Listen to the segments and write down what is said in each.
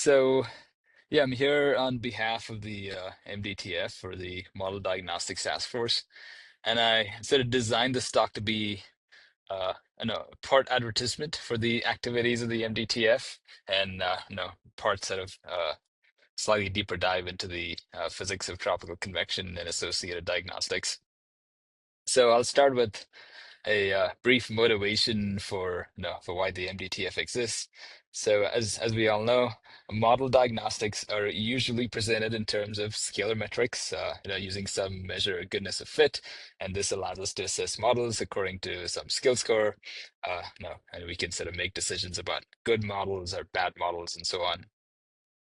So yeah, I'm here on behalf of the MDTF, or the Model Diagnostics Task Force, and I sort of designed this talk to be part advertisement for the activities of the MDTF, and part sort of slightly deeper dive into the physics of tropical convection and associated diagnostics. So I'll start with a brief motivation for why the MDTF exists. So as we all know, model diagnostics are usually presented in terms of scalar metrics, using some measure of goodness of fit, and this allows us to assess models according to some skill score. And we can sort of make decisions about good models or bad models and so on.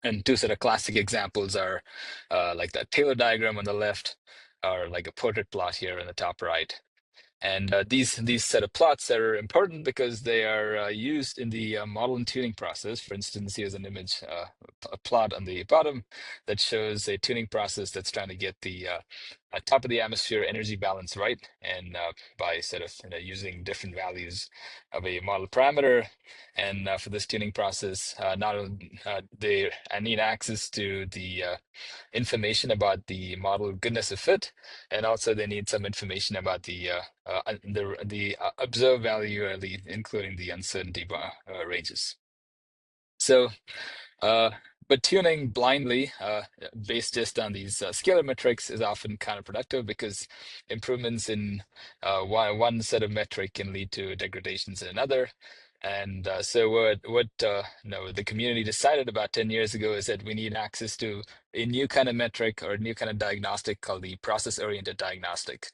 And two sort of classic examples are like that Taylor diagram on the left, or like a portrait plot here in the top right. And these set of plots are important because they are used in the model and tuning process. For instance, here's an image, a plot on the bottom that shows a tuning process that's trying to get the top of the atmosphere energy balance right, and by sort of using different values of a model parameter. And for this tuning process, not only they need access to the information about the model goodness of fit, and also they need some information about the observed value, including the uncertainty ranges. So, uh, but tuning blindly, based just on these scalar metrics, is often counterproductive because improvements in one set of metric can lead to degradations in another. And so what the community decided about 10 years ago is that we need access to a new kind of metric or a new kind of diagnostic called the process-oriented diagnostic.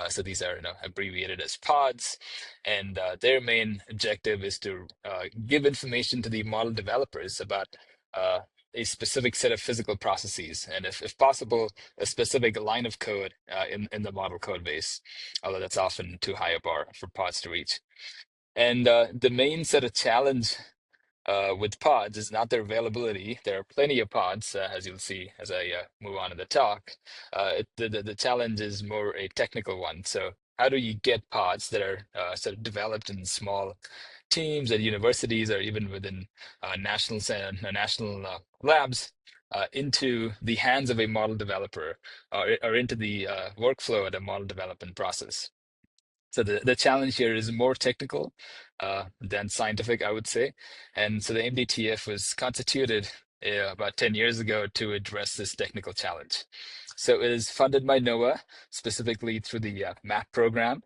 So these are abbreviated as PODs, and their main objective is to give information to the model developers about uh, a specific set of physical processes, and if possible, a specific line of code in the model code base, although that's often too high a bar for pods to reach. And the main sort of challenge with pods is not their availability. There are plenty of pods, as you'll see as I move on in the talk. The challenge is more a technical one. So how do you get pods that are sort of developed in small teams at universities, or even within national labs, into the hands of a model developer, or into the workflow at a model development process? So the challenge here is more technical than scientific, I would say. And so the MDTF was constituted about 10 years ago to address this technical challenge. So it is funded by NOAA, specifically through the MAP program.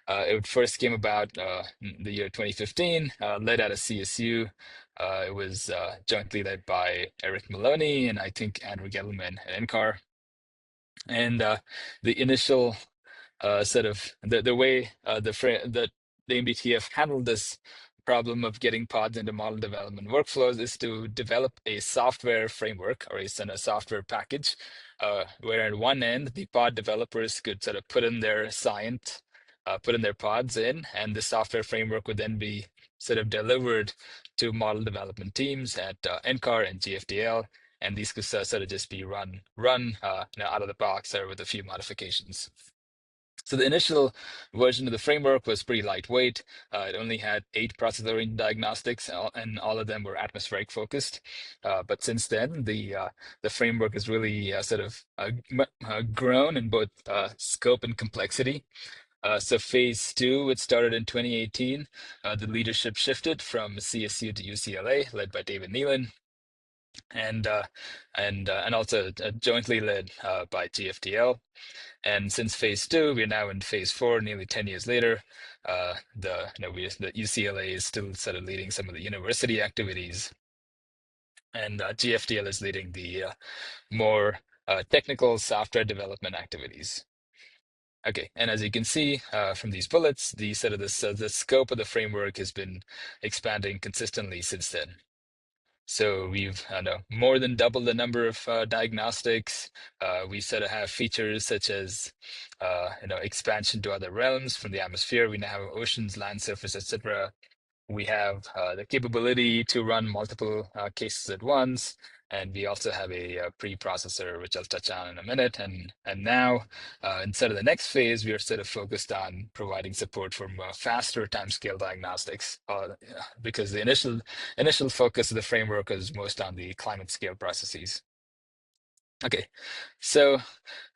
It first came about in the year 2015, led out of CSU. It was jointly led by Eric Maloney and I think Andrew Gettleman at NCAR. And the initial sort of the way the MDTF handled this problem of getting pods into model development workflows is to develop a software framework, or a software package, where at one end the pod developers could sort of put in their put in their pods in, and the software framework would then be sort of delivered to model development teams at NCAR and GFDL. And these could sort of just be run out of the box, or with a few modifications. So the initial version of the framework was pretty lightweight. It only had 8 process-oriented diagnostics, and all of them were atmospheric focused. But since then, the framework has really sort of grown in both scope and complexity. So phase two, it started in 2018. The leadership shifted from CSU to UCLA, led by David Nealon, and also jointly led by GFDL. And since phase two, we're now in phase four, nearly 10 years later. The UCLA is still sort of leading some of the university activities, and GFDL is leading the more technical software development activities. Okay, and as you can see from these bullets, the scope of the framework has been expanding consistently since then. So we've more than doubled the number of diagnostics. We sort of have features such as expansion to other realms from the atmosphere. We now have oceans, land surface, etc. We have the capability to run multiple cases at once. And we also have a preprocessor, which I'll touch on in a minute. And now, instead of the next phase, we are sort of focused on providing support for faster timescale diagnostics, because the initial focus of the framework is most on the climate scale processes. Okay, so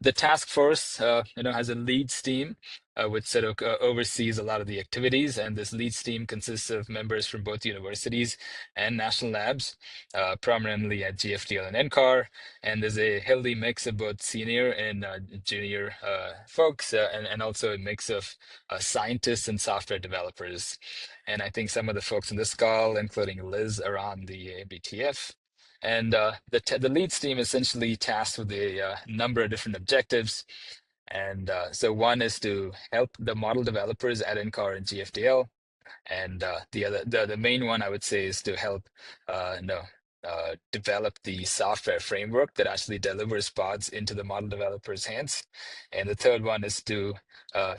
the task force, has a leads team, which sort of oversees a lot of the activities, and this leads team consists of members from both universities and national labs, prominently at GFDL and NCAR, and there's a healthy mix of both senior and junior folks, and also a mix of scientists and software developers. And I think some of the folks in this call, including Liz, are on the MDTF. And the leads team is essentially tasked with a number of different objectives. And so one is to help the model developers at NCAR and GFDL. And the main one I would say is to help no, develop the software framework that actually delivers pods into the model developers' hands. And the third one is to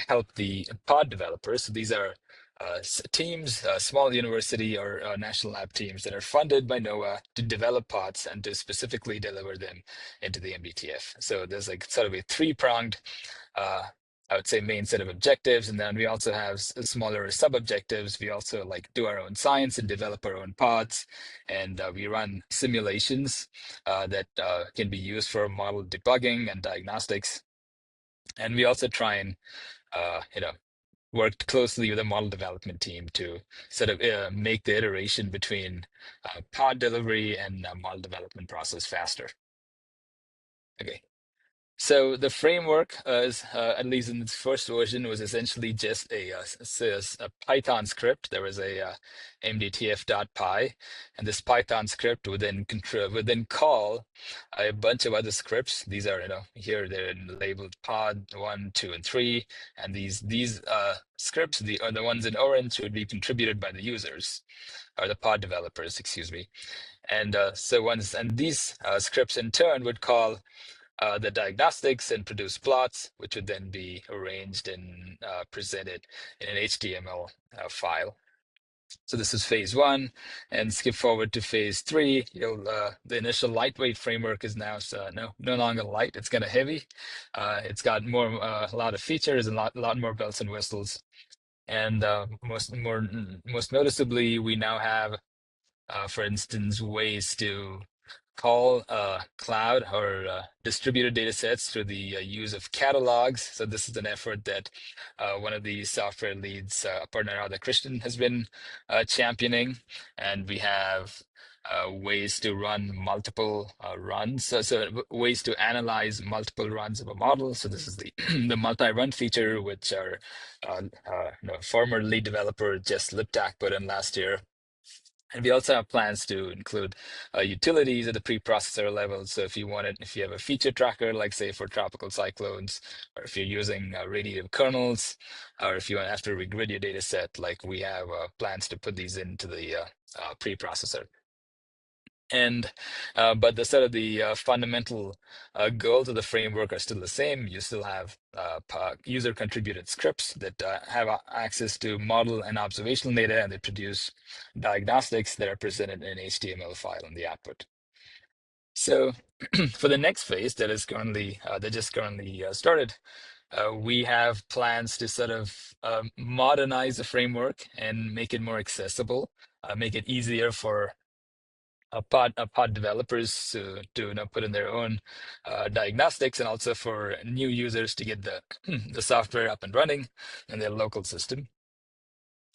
help the pod developers. So these are teams, small university or national lab teams that are funded by NOAA to develop pods and to specifically deliver them into the MDTF. So there's like sort of a three-pronged uh, I would say main set of objectives, and then we also have smaller sub-objectives. We also like do our own science and develop our own pods, and we run simulations that can be used for model debugging and diagnostics. And we also try and work closely with the model development team to sort of make the iteration between pod delivery and model development process faster. Okay. So the framework, at least in its first version, was essentially just a Python script. There was a MDTF.py, and this Python script would then call a bunch of other scripts. These are, here they're labeled pod 1, 2, and 3, and these scripts, the ones in orange, would be contributed by the users or the pod developers, excuse me. And these scripts in turn would call the diagnostics and produce plots, which would then be arranged and presented in an HTML file. So this is phase one, and skip forward to phase three. The initial lightweight framework is now no longer light. It's kind of heavy. It's got a lot of features and a lot more bells and whistles. And most noticeably, we now have, for instance, ways to call cloud or distributed data sets through the use of catalogs. So this is an effort that one of the software leads, partner Arthur Christian, has been championing. And we have ways to run multiple runs. So ways to analyze multiple runs of a model. So this is the the multi-run feature, which our former lead developer Jess Liptak put in last year. And we also have plans to include utilities at the preprocessor level. So if you have a feature tracker, like say for tropical cyclones, or if you're using radiative kernels, or if you have to regrid your data set, like we have plans to put these into the preprocessor. And but the sort of the fundamental goals of the framework are still the same. You still have user contributed scripts that have access to model and observational data, and they produce diagnostics that are presented in an HTML file in the output. So for the next phase that just currently started, we have plans to sort of modernize the framework and make it more accessible, make it easier for pod developers to put in their own diagnostics, and also for new users to get the software up and running in their local system.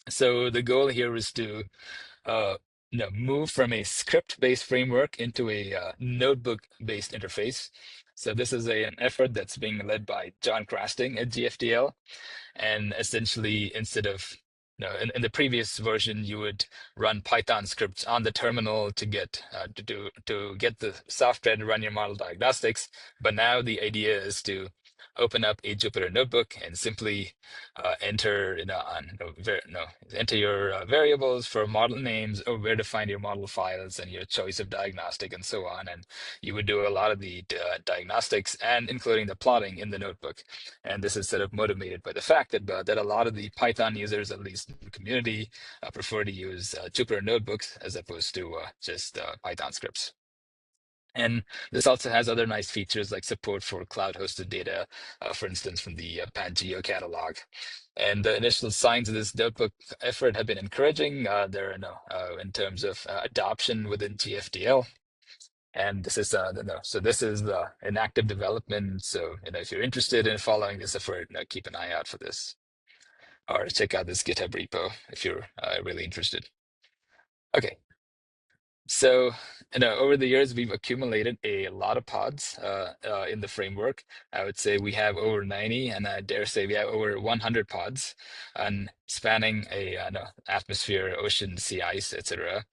So the goal here is to move from a script-based framework into a notebook-based interface. So this is an effort that's being led by John Crasting at GFDL. And essentially, instead of, in the previous version, you would run Python scripts on the terminal to get the software to run your model diagnostics. But now the idea is to open up a Jupyter notebook and simply enter, enter your variables for model names or where to find your model files and your choice of diagnostic and so on. And you would do a lot of the diagnostics and including the plotting in the notebook. And this is sort of motivated by the fact that a lot of the Python users, at least in the community, prefer to use Jupyter notebooks as opposed to just Python scripts. And this also has other nice features like support for cloud-hosted data, for instance, from the Pangeo catalog. And the initial signs of this notebook effort have been encouraging. There are in terms of adoption within GFDL. And this is so this is an active development. So if you're interested in following this effort, keep an eye out for this, or check out this GitHub repo if you're really interested. Okay, so, over the years, we've accumulated a lot of pods in the framework. I would say we have over 90, and I dare say we have over 100 pods, and spanning a atmosphere, ocean, sea ice, etc.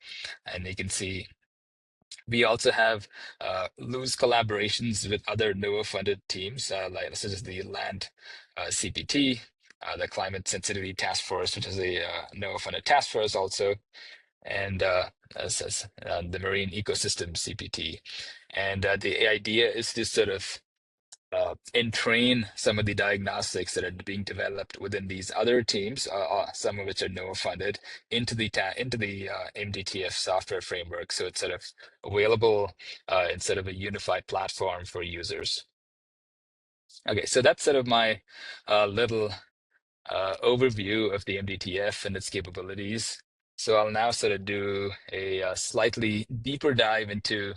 And you can see we also have loose collaborations with other NOAA-funded teams, like such as the Land CPT, the Climate Sensitivity Task Force, which is a NOAA-funded task force also, and the Marine Ecosystem CPT. And the idea is to sort of entrain some of the diagnostics that are being developed within these other teams, some of which are NOAA funded, into the MDTF software framework, so it's sort of available instead of a unified platform for users. Okay, so that's sort of my little overview of the MDTF and its capabilities. So I'll now sort of do a slightly deeper dive into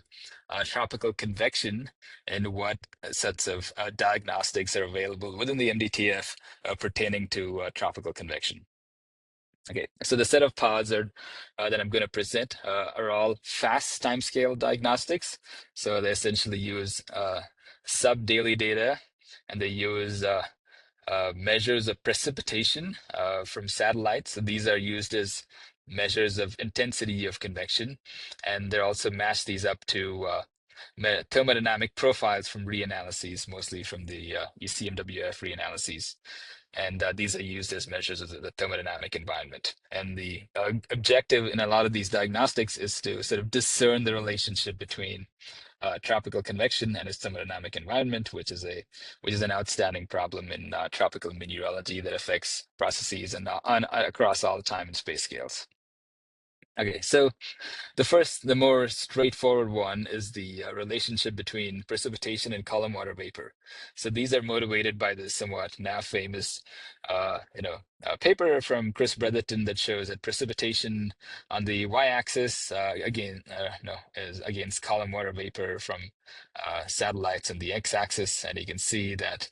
tropical convection and what sets of diagnostics are available within the MDTF pertaining to tropical convection. Okay, so the set of pods that I'm going to present are all fast timescale diagnostics. So they essentially use sub-daily data, and they use measures of precipitation from satellites. So these are used as measures of intensity of convection, and they're also match these up to thermodynamic profiles from reanalyses, mostly from the ECMWF reanalyses. And these are used as measures of the thermodynamic environment. And the objective in a lot of these diagnostics is to sort of discern the relationship between tropical convection and its thermodynamic environment, which is an outstanding problem in tropical meteorology that affects processes and across all time and space scales. Okay, so the more straightforward one is the relationship between precipitation and column water vapor. So these are motivated by the somewhat now famous, paper from Chris Bretherton that shows that precipitation on the y-axis, is against column water vapor from satellites on the x-axis, and you can see that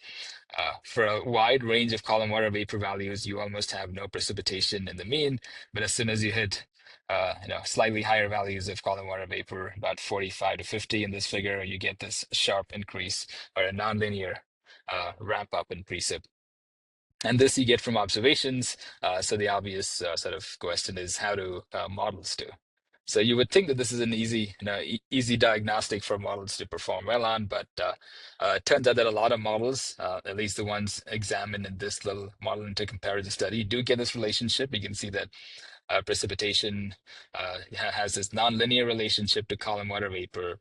for a wide range of column water vapor values, you almost have no precipitation in the mean, but as soon as you hit slightly higher values of column water vapor, about 45 to 50 in this figure, you get this sharp increase or a nonlinear ramp up in precip. And this you get from observations. So the obvious sort of question is, how do models do? So you would think that this is an easy diagnostic for models to perform well on, but it turns out that a lot of models, at least the ones examined in this little model into comparison study, do get this relationship. You can see that precipitation has this nonlinear relationship to column water vapor.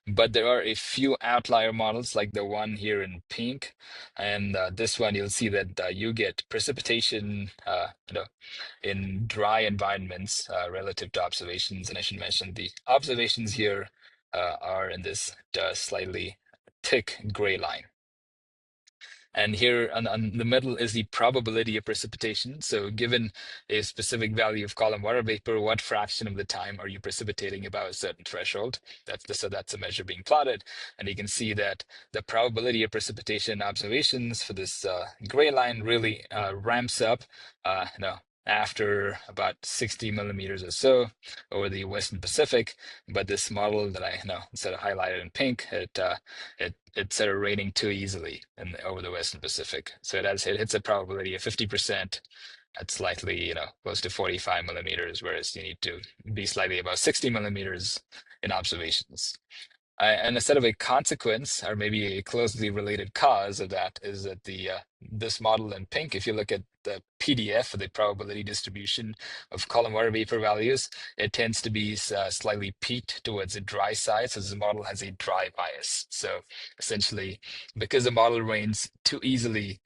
But there are a few outlier models like the one here in pink, and this one you'll see that you get precipitation in dry environments relative to observations. And I should mention the observations here are in this slightly thick gray line. And here on the middle is the probability of precipitation. So given a specific value of column water vapor, what fraction of the time are you precipitating above a certain threshold? So that's a measure being plotted. And you can see that the probability of precipitation observations for this gray line really ramps up after about 60 millimeters or so over the Western Pacific. But this model that I sort of highlighted in pink, it's sort of raining too easily over the Western Pacific. So it hits a probability of 50% at slightly, close to 45 millimeters, whereas you need to be slightly above 60 millimeters in observations. And instead of a consequence or maybe a closely related cause of that is that the this model in pink, if you look at the PDF, the probability distribution of column water vapor values, it tends to be slightly peaked towards the dry side. So this model has a dry bias. So essentially, because the model rains too easily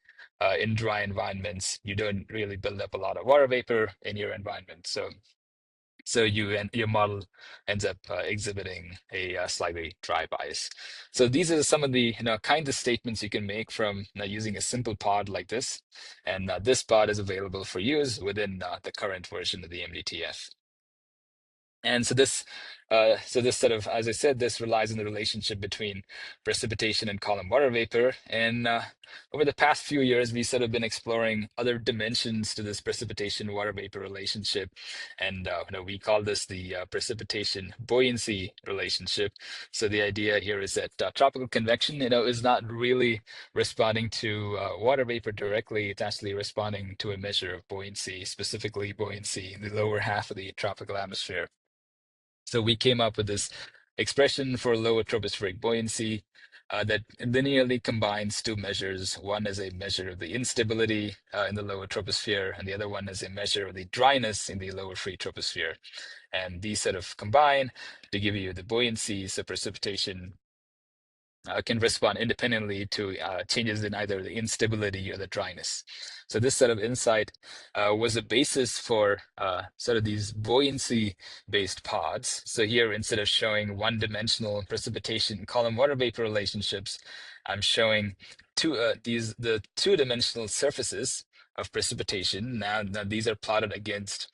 in dry environments, you don't really build up a lot of water vapor in your environment. So your model ends up exhibiting a slightly dry bias. So these are some of the kind of statements you can make from using a simple pod like this, and this pod is available for use within the current version of the MDTF. And so this sort of, as I said, this relies on the relationship between precipitation and column water vapor. And over the past few years, we've sort of been exploring other dimensions to this precipitation water vapor relationship, and we call this the precipitation buoyancy relationship. So the idea here is that tropical convection, is not really responding to water vapor directly. It's actually responding to a measure of buoyancy, specifically buoyancy in the lower half of the tropical atmosphere. So we came up with this expression for lower tropospheric buoyancy that linearly combines two measures. One is a measure of the instability in the lower troposphere, and the other one is a measure of the dryness in the lower free troposphere. And these sort of combine to give you the buoyancy. So precipitation can respond independently to changes in either the instability or the dryness. So this sort of insight was a basis for sort of these buoyancy-based pods. So here, instead of showing one-dimensional precipitation column water vapor relationships, I'm showing the two-dimensional surfaces of precipitation. Now these are plotted against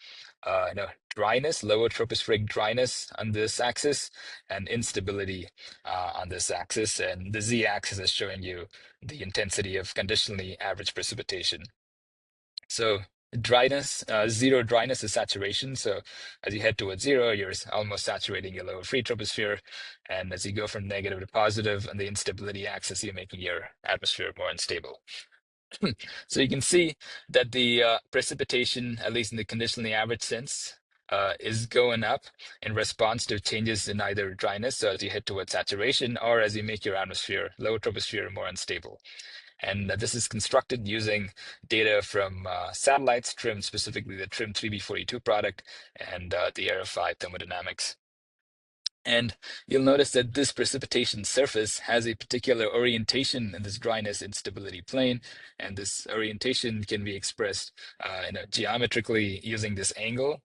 dryness, lower tropospheric dryness on this axis, and instability on this axis, and the z-axis is showing you the intensity of conditionally average precipitation. So dryness, zero dryness is saturation. So as you head towards zero, you're almost saturating your lower free troposphere. And as you go from negative to positive on the instability axis, you're making your atmosphere more unstable. So you can see that the precipitation, at least in the conditionally average sense, is going up in response to changes in either dryness, so as you head towards saturation, or as you make your atmosphere, lower troposphere, more unstable. And this is constructed using data from satellites, TRIM, specifically the TRIM 3B42 product, and the Aero5 thermodynamics. And you'll notice that this precipitation surface has a particular orientation in this dryness instability plane. And this orientation can be expressed geometrically using this angle.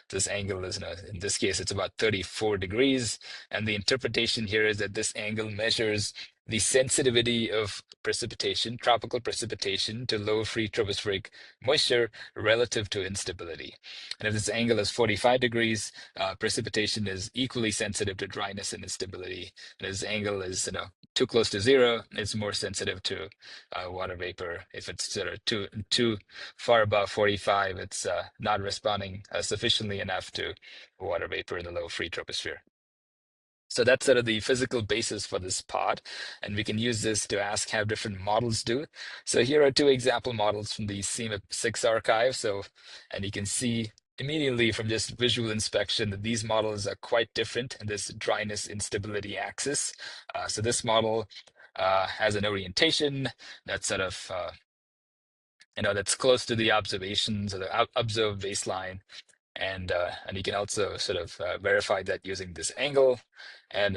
This angle is, in this case, it's about 34 degrees. And the interpretation here is that this angle measures the sensitivity of precipitation, tropical precipitation, to low free tropospheric moisture relative to instability. And if this angle is 45 degrees, precipitation is equally sensitive to dryness and instability. And as angle is too close to zero, it's more sensitive to water vapor. If it's sort of too far above 45, it's not responding sufficiently enough to water vapor in the low free troposphere. So that's sort of the physical basis for this pod, and we can use this to ask how different models do. So here are two example models from the CMIP6 archive. And you can see immediately from just visual inspection that these models are quite different in this dryness instability axis. So this model has an orientation that's sort of that's close to the observations or the observed baseline. And you can also sort of verify that using this angle.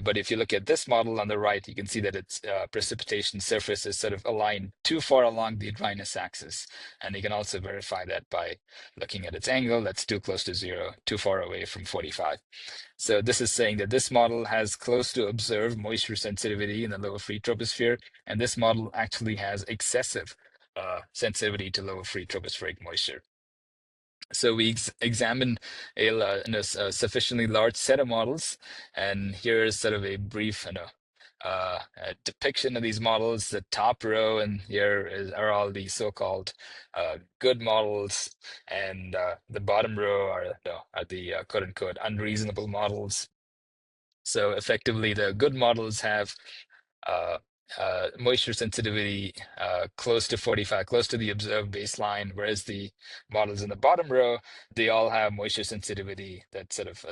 But if you look at this model on the right, you can see that its precipitation surface is sort of aligned too far along the dryness axis. And you can also verify that by looking at its angle, that's too close to zero, too far away from 45. So this is saying that this model has close to observed moisture sensitivity in the lower free troposphere, and this model actually has excessive sensitivity to lower free tropospheric moisture. So we examined a sufficiently large set of models, and here is sort of a brief, a depiction of these models. The top row and are all the so-called good models, and the bottom row are the quote-unquote unreasonable models. So effectively, the good models have moisture sensitivity close to 45, close to the observed baseline, whereas the models in the bottom row, they all have moisture sensitivity that's sort of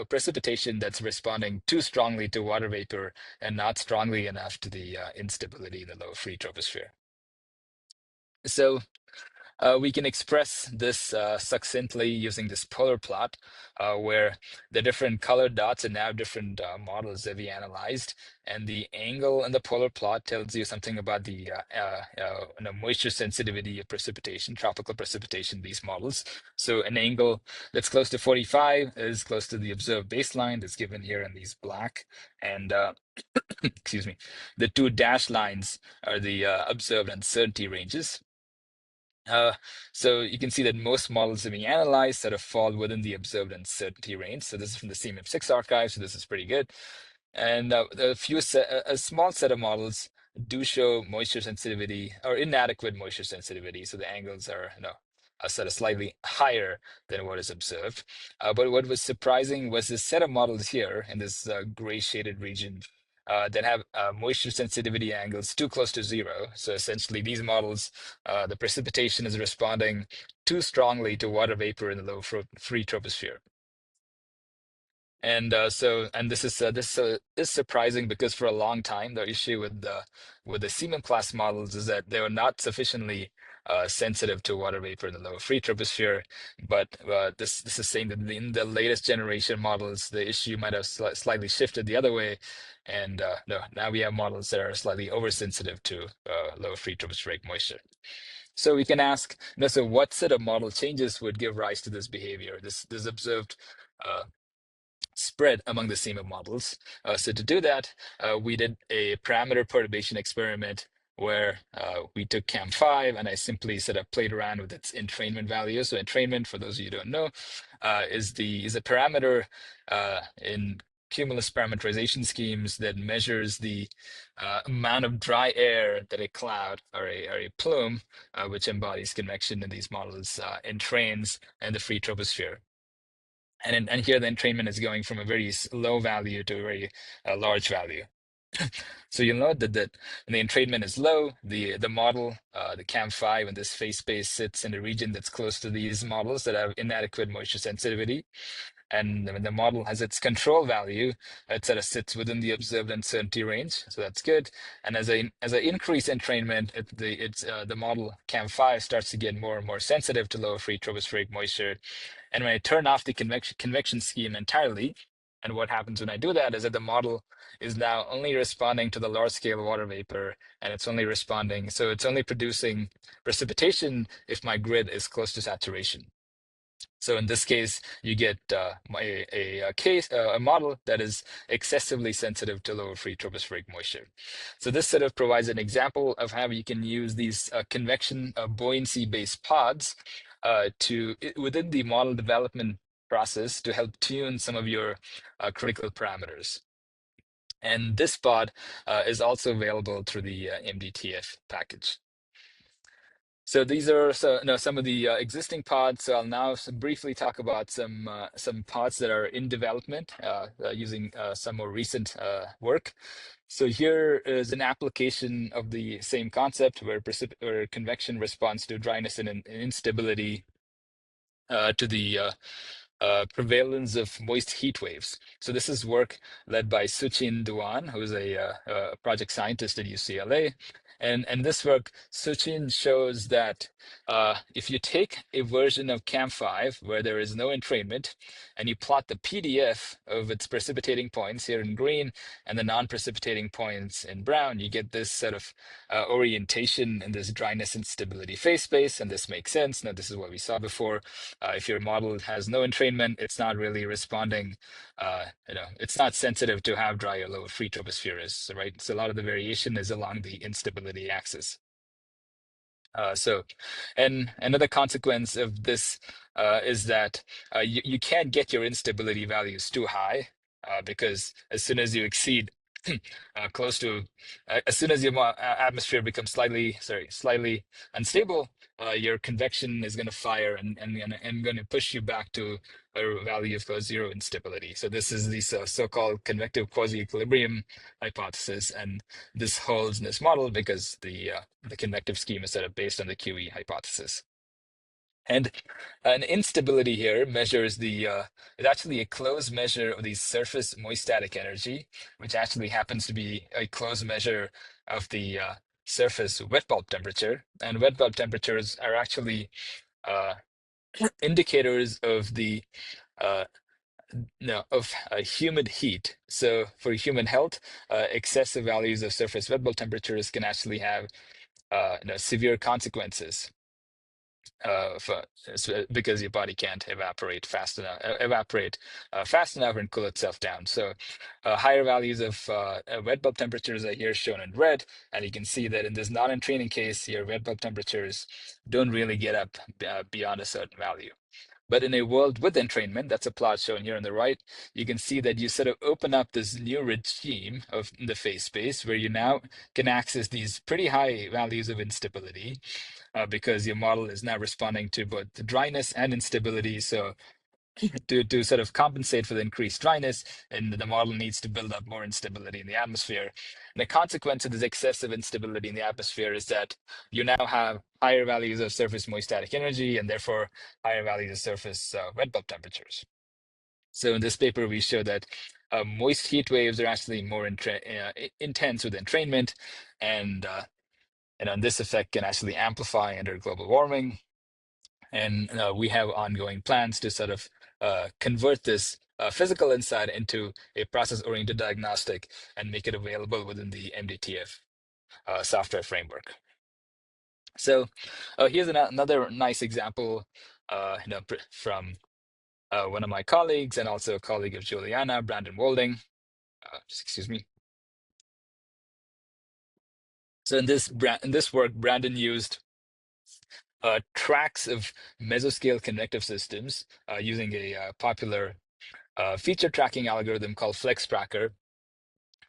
precipitation that's responding too strongly to water vapor and not strongly enough to the instability in the low free troposphere. So we can express this succinctly using this polar plot, where the different colored dots are now different models that we analyzed, and the angle in the polar plot tells you something about the moisture sensitivity of precipitation, tropical precipitation, these models. So an angle that's close to 45 is close to the observed baseline that's given here in these black, and excuse me, the two dashed lines are the observed uncertainty ranges. Uh, so you can see that most models that we analyze sort of fall within the observed uncertainty range. So this is from the CMIP6 archive, so this is pretty good. And a small set of models do show moisture sensitivity or inadequate moisture sensitivity. So the angles are, a sort of slightly higher than what is observed. But what was surprising was this set of models here in this gray shaded region that have moisture sensitivity angles too close to zero. So essentially, these models, the precipitation is responding too strongly to water vapor in the low free troposphere. And and this is surprising because for a long time the issue with the Siemens class models is that they were not sufficiently sensitive to water vapor in the low free troposphere. But this is saying that in the latest generation models, the issue might have slightly shifted the other way, and no, now we have models that are slightly oversensitive to low free tropospheric moisture. So we can ask, so what set of model changes would give rise to this behavior, this observed uh, spread among the SEMA models. So to do that, we did a parameter perturbation experiment where we took CAM5 and I simply sort of played around with its entrainment value. So entrainment, for those of you who don't know, is a parameter in cumulus parameterization schemes that measures the amount of dry air that a cloud or a plume, which embodies convection in these models, entrains in the free troposphere. And here the entrainment is going from a very low value to a very large value. So you'll note that when the entrainment is low, the model, the CAM5 in this phase space sits in a region that's close to these models that have inadequate moisture sensitivity. And when the model has its control value, it sort of sits within the observed uncertainty range. So that's good. And as I increase entrainment, the model CAM5 starts to get more and more sensitive to lower free tropospheric moisture. And when I turn off the convection scheme entirely, and what happens when I do that is that the model is now only responding to the large scale water vapor, and it's only responding, so it's only producing precipitation if my grid is close to saturation. So in this case, you get a model that is excessively sensitive to lower free tropospheric moisture. So this sort of provides an example of how you can use these convection buoyancy-based pods within the model development process to help tune some of your critical parameters. And this pod is also available through the MDTF package. So these are some of the existing pods. So I'll now briefly talk about some pods that are in development using some more recent work. So here is an application of the same concept where convection responds to dryness and instability to the prevalence of moist heat waves. So this is work led by Suchin Duan, who's a project scientist at UCLA. And this work, Suchin shows that if you take a version of CAM5 where there is no entrainment, and you plot the PDF of its precipitating points here in green and the non-precipitating points in brown, you get this sort of orientation in this dryness and stability phase space. And this makes sense. Now, this is what we saw before. If your model has no entrainment, it's not really responding. It's not sensitive to how dry or low a free troposphere is, right? So a lot of the variation is along the instability axis. And another consequence of this is that you can't get your instability values too high because as soon as you exceed close to as soon as your atmosphere becomes slightly unstable, your convection is going to fire and going to push you back to a value of close zero instability. So this is the so-called convective quasi-equilibrium hypothesis, and this holds in this model because the convective scheme is sort of based on the QE hypothesis. And an instability here measures it's actually a closed measure of the surface moist static energy, which actually happens to be a closed measure of the surface wet bulb temperature. And wet bulb temperatures are actually uh, indicators of the uh, no, of humid heat. So for human health, excessive values of surface wet bulb temperatures can actually have severe consequences for, because your body can't evaporate fast enough and cool itself down. So higher values of wet bulb temperatures are here shown in red, and you can see that in this non-entraining case, your wet bulb temperatures don't really get up beyond a certain value. But in a world with entrainment, that's a plot shown here on the right, you can see that you sort of open up this new regime of the phase space where you now can access these pretty high values of instability because your model is now responding to both the dryness and instability. So to sort of compensate for the increased dryness, and the model needs to build up more instability in the atmosphere. And the consequence of this excessive instability in the atmosphere is that you now have higher values of surface moist static energy and therefore higher values of surface wet bulb temperatures. So in this paper, we show that moist heat waves are actually more intense with entrainment, and this effect can actually amplify under global warming. And we have ongoing plans to sort of convert this physical insight into a process-oriented diagnostic and make it available within the MDTF software framework. So here's another nice example from one of my colleagues and also a colleague of Juliana, Brandon Walding. Excuse me. So in this work, Brandon used tracks of mesoscale convective systems using a popular feature tracking algorithm called Flex Tracker,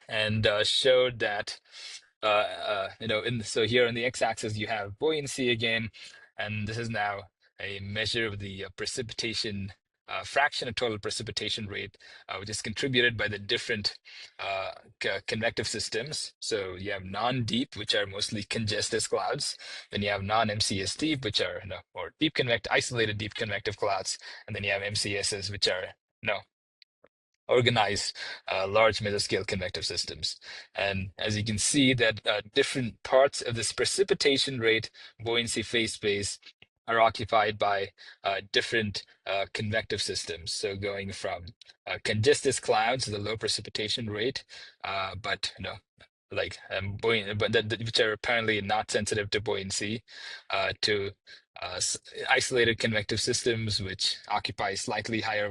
and showed that so here on the x-axis you have buoyancy again, and this is now a measure of the precipitation fraction of total precipitation rate, which is contributed by the different convective systems. So you have non-deep, which are mostly congested clouds. Then you have non-MCS deep, which are or isolated deep convective clouds, and then you have MCSs, which are organized large mesoscale convective systems. And as you can see that different parts of this precipitation rate buoyancy phase space are occupied by different convective systems. So going from congested clouds, the low precipitation rate, but buoyant, but which are apparently not sensitive to buoyancy, to isolated convective systems, which occupy slightly higher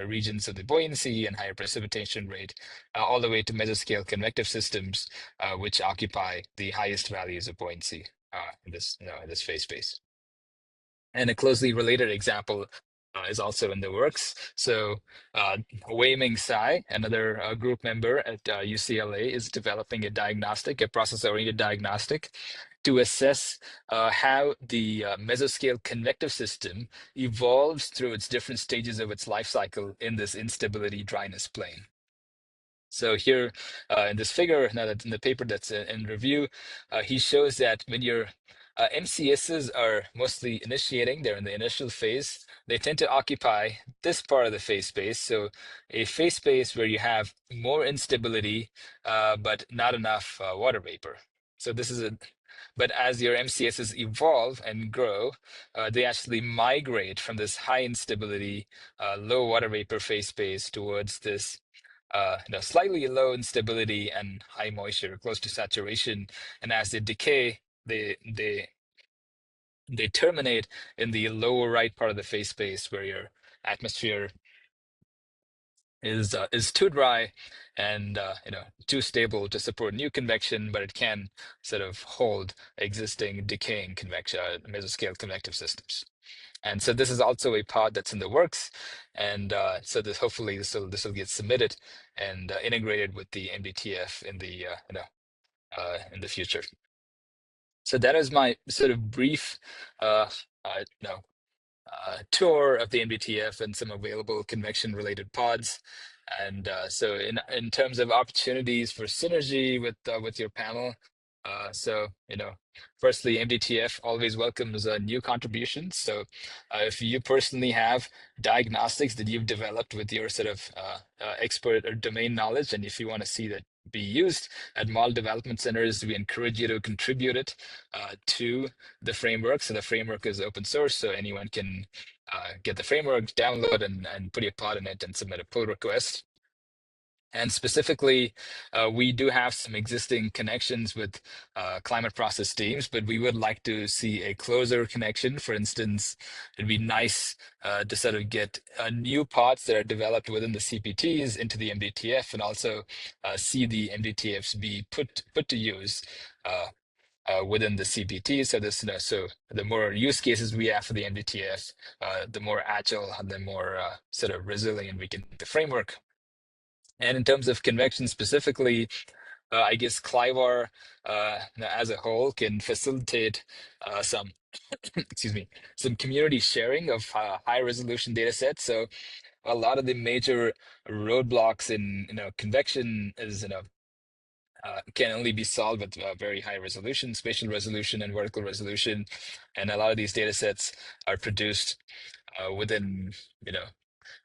regions of the buoyancy and higher precipitation rate, all the way to mesoscale convective systems, which occupy the highest values of buoyancy in this phase space. And a closely related example is also in the works. So Wei Ming Tsai, another group member at UCLA, is developing a process-oriented diagnostic to assess how the mesoscale convective system evolves through its different stages of its life cycle in this instability dryness plane. So here in this figure, now that's in the paper that's in review, he shows that when your MCSs are mostly initiating, they're in the initial phase, they tend to occupy this part of the phase space. So a phase space where you have more instability, but not enough water vapor. So but as your MCSs evolve and grow, they actually migrate from this high instability, low water vapor phase space towards this slightly low instability and high moisture, close to saturation. And as they decay, they terminate in the lower right part of the phase space where your atmosphere is too dry and too stable to support new convection, but it can sort of hold existing decaying convection mesoscale convective systems. And so this is also a pod that's in the works, and so this hopefully this will get submitted and integrated with the MDTF in the in the future. So that is my sort of brief tour of the MDTF and some available convection related pods. And so in terms of opportunities for synergy with your panel, so firstly, MDTF always welcomes new contributions. So if you personally have diagnostics that you've developed with your sort of expert or domain knowledge, and if you want to see that be used at model development centers, we encourage you to contribute it to the framework. So the framework is open source, so anyone can get the framework, download, and put your pod in it and submit a pull request. And specifically, we do have some existing connections with climate process teams, but we would like to see a closer connection. For instance, it'd be nice to sort of get new pods that are developed within the CPTs into the MDTF, and also see the MDTFs be put to use within the CPT. So so the more use cases we have for the MDTF, the more agile and the more sort of resilient we can make the framework. And in terms of convection specifically, I guess Clivar as a whole can facilitate some, excuse me, some community sharing of high resolution data sets. So a lot of the major roadblocks in convection is can only be solved with very high resolution, spatial resolution, and vertical resolution. And a lot of these data sets are produced within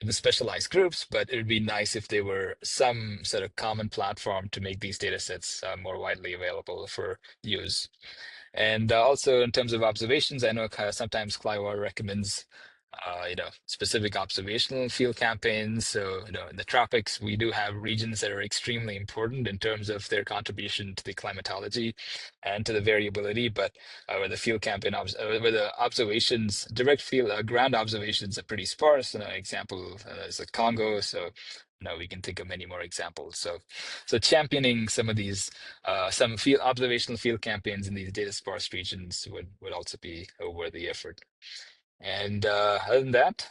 the specialized groups, but it would be nice if there were some sort of common platform to make these data sets more widely available for use. And also in terms of observations, I know sometimes Clivar recommends specific observational field campaigns. So, in the tropics, we do have regions that are extremely important in terms of their contribution to the climatology and to the variability, but where the field campaign, where the observations, direct field, ground observations are pretty sparse. An example is the Congo. So, we can think of many more examples. So championing some of these, some observational field campaigns in these data sparse regions would also be a worthy effort. And other than that,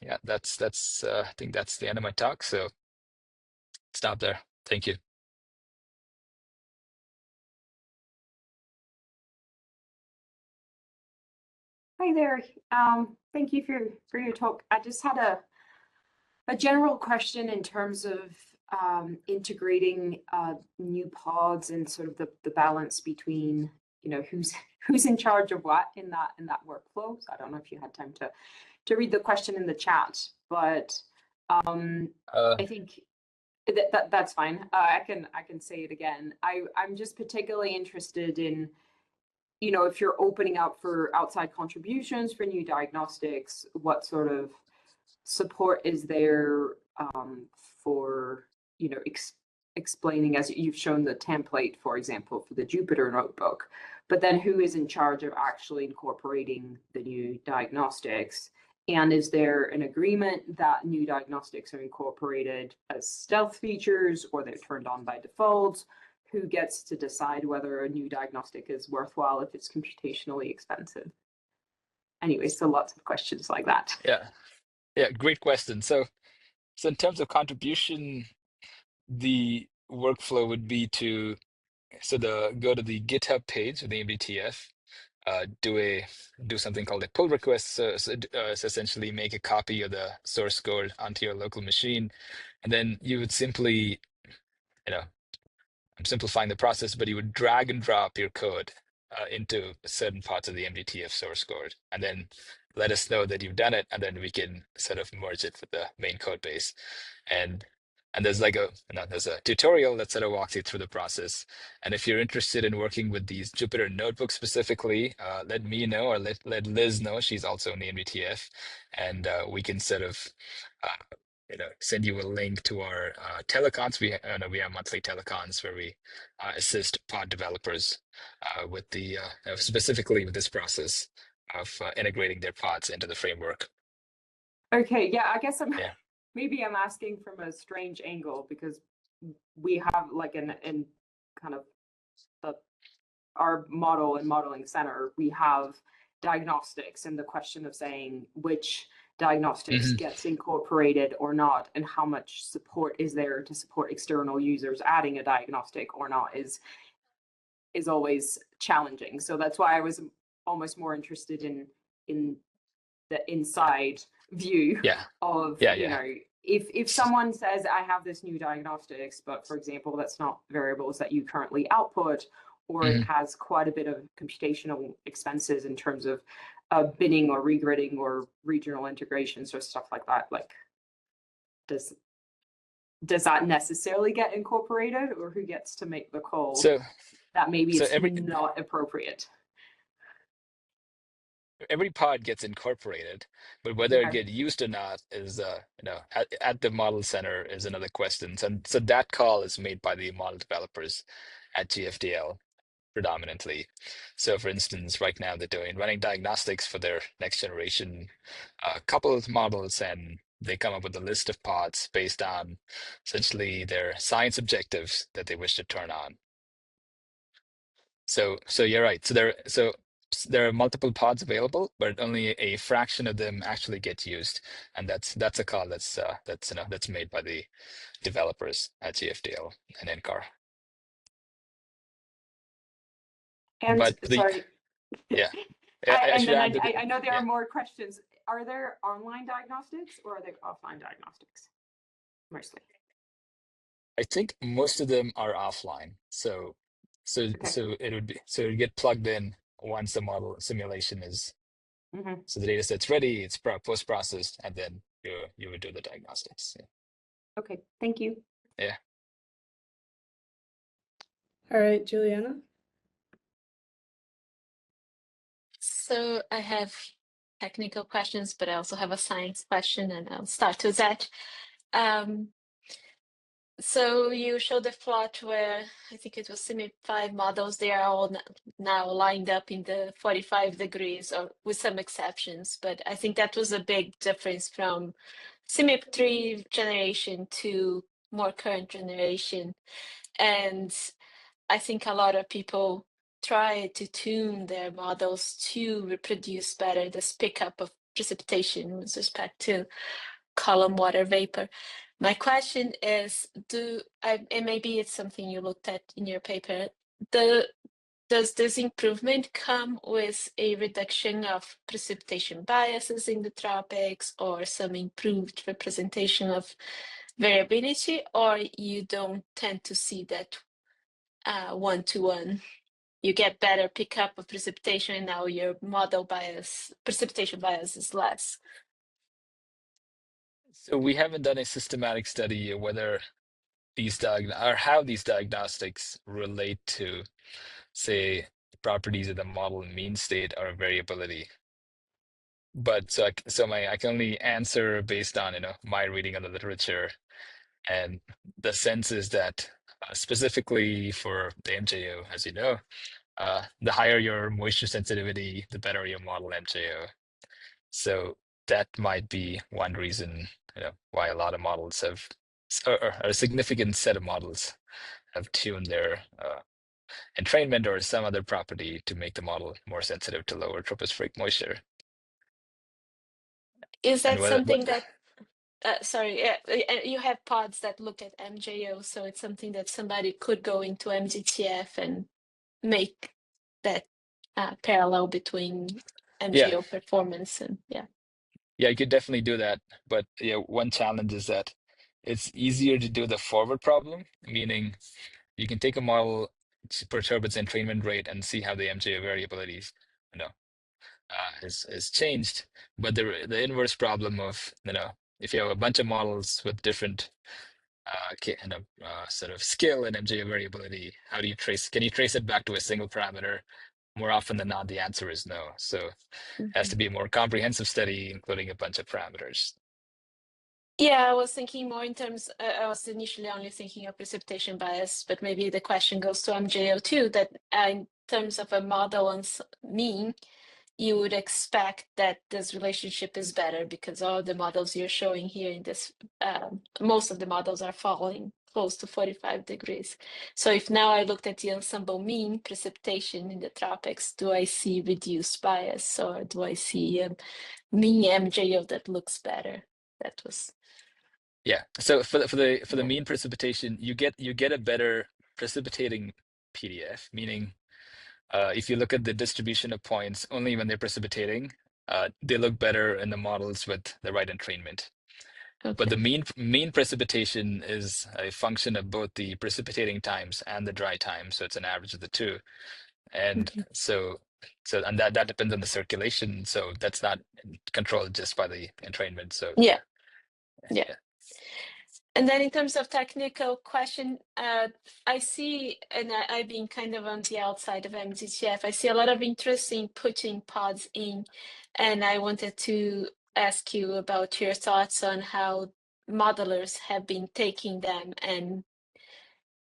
yeah, that's I think that's the end of my talk. So stop there. Thank you. Hi there. Thank you for your talk. I just had a general question in terms of integrating new pods and sort of the balance between who's in charge of what in that workflow. So I don't know if you had time to read the question in the chat, but I think that's fine. I can say it again. I'm just particularly interested in if you're opening up for outside contributions for new diagnostics, what sort of support is there for explaining, as you've shown the template, for example, for the Jupyter notebook, but then who is in charge of actually incorporating the new diagnostics? And is there an agreement that new diagnostics are incorporated as stealth features, or they're turned on by default? Who gets to decide whether a new diagnostic is worthwhile if it's computationally expensive? Anyway, so lots of questions like that. Yeah, great question. So in terms of contribution, the workflow would be to go to the GitHub page of the MDTF, do something called a pull request. So essentially make a copy of the source code onto your local machine, and then you would simply, I'm simplifying the process, but you would drag and drop your code into certain parts of the MDTF source code, and then let us know that you've done it, and then we can sort of merge it with the main code base. And there's there's a tutorial that sort of walks you through the process. And if you're interested in working with these Jupyter notebooks specifically, let me know, or let Liz know. She's also in the MDTF, and we can sort of send you a link to our telecons. We have monthly telecons where we assist pod developers with the specifically with this process of integrating their pods into the framework. Okay, yeah, I guess maybe I'm asking from a strange angle, because we have like in kind of our model and modeling center, we have diagnostics and the question of saying which diagnostics Hmm. gets incorporated or not, and how much support is there to support external users adding a diagnostic or not is always challenging. So that's why I was almost more interested in the inside view Yeah, of, yeah, you yeah. know, if someone says I have this new diagnostics, but for example, that's not variables that you currently output, or it Hmm. has quite a bit of computational expenses in terms of binning or regridding or regional integrations or stuff like that, like does that necessarily get incorporated, or who gets to make the call So, that maybe so it's every not appropriate? every pod gets incorporated, but whether it Okay. get used or not is, at the model center is another question. So that call is made by the model developers at GFDL predominantly. So for instance, right now they're running diagnostics for their next generation couple of models, and they come up with a list of pods based on essentially their science objectives that they wish to turn on. So you're right. There are multiple pods available, but only a fraction of them actually get used, and that's a call that's made by the developers at GFDL and NCAR. And But sorry, yeah, I and should then add that I know there are yeah. more questions. Are there online diagnostics or are there offline diagnostics mostly? I think most of them are offline. Okay. So it would get plugged in once the model simulation is Hmm. so the data set's ready, it's post processed, and then you would do the diagnostics. Okay. Thank you. Yeah. All right, Juliana. So I have technical questions, but I also have a science question, and I'll start with that. So you showed the plot where I think it was CMIP5 models. They are all now lined up in the 45 degrees, or with some exceptions. But I think that was a big difference from CMIP3 generation to more current generation. And I think a lot of people try to tune their models to reproduce better this pickup of precipitation with respect to column water vapor. My question is, and maybe it's something you looked at in your paper, does this improvement come with a reduction of precipitation biases in the tropics or some improved representation of variability, or you don't tend to see that one-to-one? You get better pickup of precipitation, and now your model bias, precipitation bias, is less. So we haven't done a systematic study of whether or how these diagnostics relate to, say, properties of the model mean state or variability. But I can only answer based on my reading of the literature, and the sense is that specifically for the MJO, as you know, the higher your moisture sensitivity, the better your model MJO. So that might be one reason, why a lot of models or a significant set of models have tuned their entrainment or some other property to make the model more sensitive to lower tropospheric moisture. Is And that whether, something that, sorry, yeah, you have pods that look at MJO, so it's something that somebody could go into MDTF and make that parallel between yeah, MJO performance and yeah. yeah, you could definitely do that. But yeah, one challenge is that it's easier to do the forward problem, meaning you can take a model, perturb its entrainment rate, and see how the MJO variabilities, you know, is changed. But the inverse problem of, if you have a bunch of models with different sort of skill and MJO variability, how do you trace? Can you trace it back to a single parameter? More often than not, the answer is no. So it has Mhm. to be a more comprehensive study, including a bunch of parameters. Yeah, I was thinking more in terms, I was initially only thinking of precipitation bias, but maybe the question goes to MJO too, that in terms of a model and mean, you would expect that this relationship is better because all the models you're showing here in this, most of the models are following close to 45 degrees. So if now I looked at the ensemble mean precipitation in the tropics, do I see reduced bias, or do I see a mean MJO that looks better? That was Yeah. So for the yeah. mean precipitation, you get a better precipitating PDF, meaning if you look at the distribution of points only when they're precipitating, they look better in the models with the right entrainment. But Okay. the mean precipitation is a function of both the precipitating times and the dry time, so it's an average of the two. And Mhm. and that depends on the circulation, so that's not controlled just by the entrainment. So Yeah. Yeah. yeah. And then in terms of technical question, I see, and I've been kind of on the outside of MDTF, I see a lot of interest in putting pods in, and I wanted to ask you about your thoughts on how modelers have been taking them, and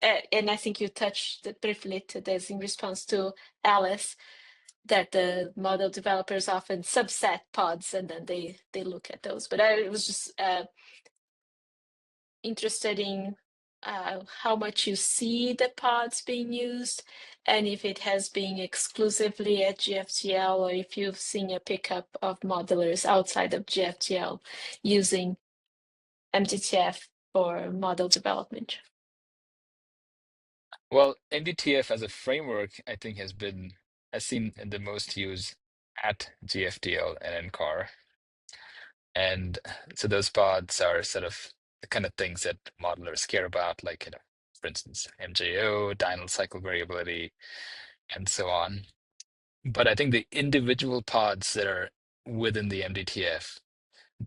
I think you touched briefly to this in response to Alice, that the model developers often subset pods and then they look at those. But I was just interested in how much you see the pods being used, and if it has been exclusively at GFTL, or if you've seen a pickup of modelers outside of GFTL using MDTF for model development. Well, MDTF as a framework, I think, has seen the most use at GFDL and NCAR. And so those pods are sort of the kind of things that modelers care about, like, for instance, MJO, Dynel cycle variability, and so on. But I think the individual pods that are within the MDTF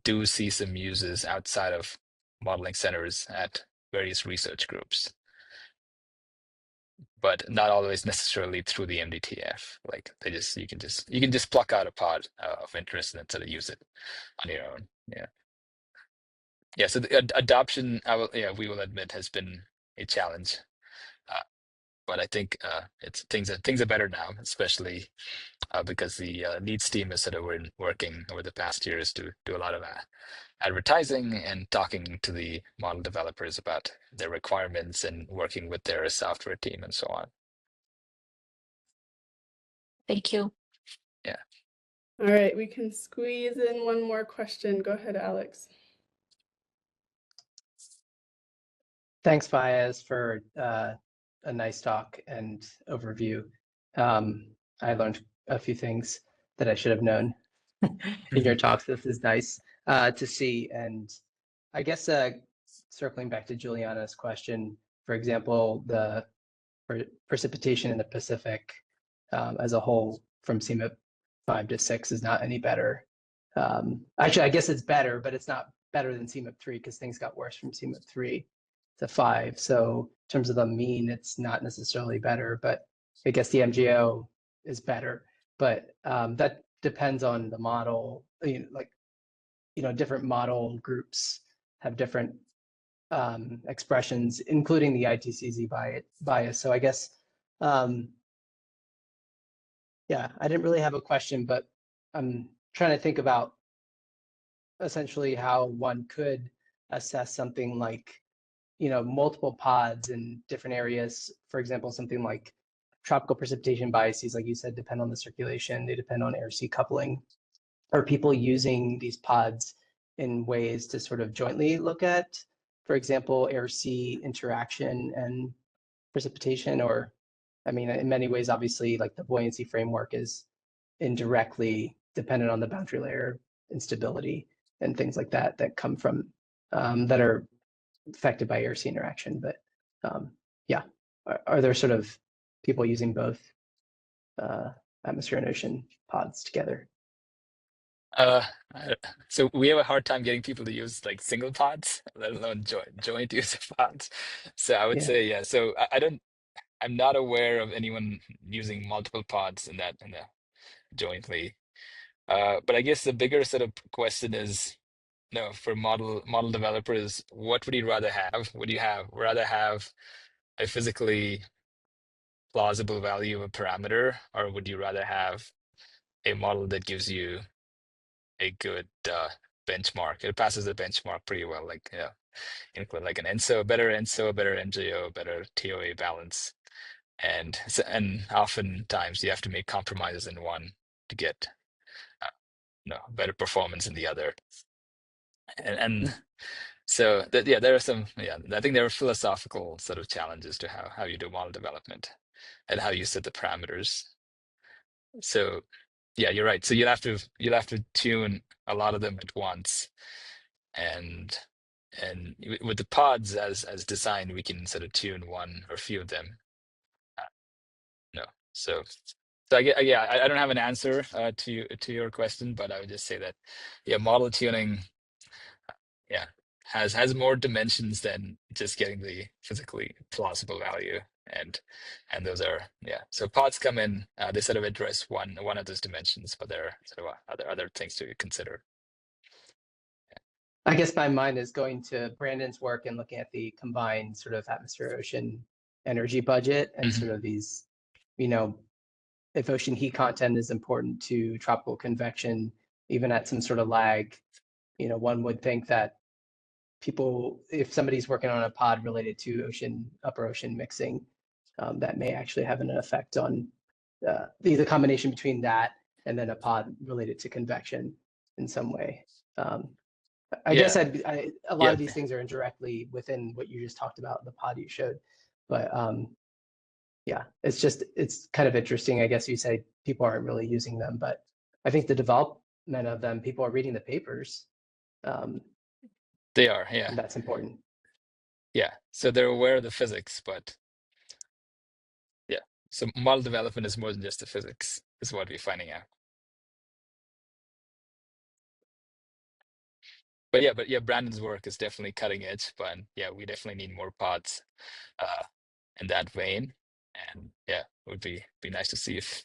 do see some uses outside of modeling centers at various research groups, but not always necessarily through the MDTF. Like you can just pluck out a pod of interest and then sort of use it on your own. Yeah. Yeah, so the adoption, we will admit, has been a challenge. Uh, but I think things are better now, especially because the Needs team has sort of been working over the past years to do a lot of advertising and talking to the model developers about their requirements and working with their software team and so on. Thank you. Yeah. All right, we can squeeze in one more question. Go ahead, Alex. Thanks, Fiaz, for a nice talk and overview. I learned a few things that I should have known in your talks. This is nice to see. And I guess circling back to Juliana's question, for example, the precipitation in the Pacific as a whole from CMIP 5 to 6 is not any better. Actually, I guess it's better, but it's not better than CMIP 3 because things got worse from CMIP 3 to 5. So in terms of the mean, it's not necessarily better, but I guess the MGO is better. But that depends on the model. Different model groups have different expressions, including the ITCZ bias. So I guess, yeah, I didn't really have a question, but I'm trying to think about essentially how one could assess something like, multiple pods in different areas. For example, something like tropical precipitation biases, like you said, depend on the circulation, they depend on air-sea coupling. Are people using these pods in ways to sort of jointly look at, for example, air-sea interaction and precipitation? Or, I mean, in many ways, obviously, like the buoyancy framework is indirectly dependent on the boundary layer instability and things like that that come from that are affected by air-sea interaction. But yeah, are there sort of people using both atmosphere and ocean pods together? Uh, so we have a hard time getting people to use like single pods, let alone joint use of pods. So I would Yeah. say, yeah. So I'm not aware of anyone using multiple pods in the jointly. But I guess the bigger sort of question is, for model developers, what would you rather have? Would you rather have a physically plausible value of a parameter, or would you rather have a model that gives you a good benchmark? It passes the benchmark pretty well. Like, yeah, include like an ENSO, better ENSO, better MJO, better TOA balance. And oftentimes you have to make compromises in one to get better performance in the other. And so that, yeah, there are some, yeah, I think there are philosophical sort of challenges to how you do model development and how you set the parameters. So yeah, you're right. So you'll have to tune a lot of them at once. And with the pods as designed, we can sort of tune one or a few of them. Uh, no. So I don't have an answer to your question, but I would just say that yeah, model tuning yeah has more dimensions than just getting the physically plausible value. And those are yeah. So pods come in, they sort of address one of those dimensions, but there are sort of other things to consider. I guess my mind is going to Brandon's work and looking at the combined sort of atmosphere ocean energy budget and Mhm. sort of these, if ocean heat content is important to tropical convection, even at some sort of lag, one would think that people, if somebody's working on a pod related to upper ocean mixing, that may actually have an effect on the combination between that and then a pod related to convection in some way. I guess Yeah, a lot yeah, of these things are indirectly within what you just talked about, the pod you showed. But yeah, it's kind of interesting. I guess you say people aren't really using them, but I think the development of them, people are reading the papers. Um, they are. Yeah, and that's important. yeah. So they're aware of the physics, but yeah. So model development is more than just the physics, is what we're finding out. But yeah, Brandon's work is definitely cutting edge. But yeah, we definitely need more pods uh, in that vein. And yeah, it would be nice to see if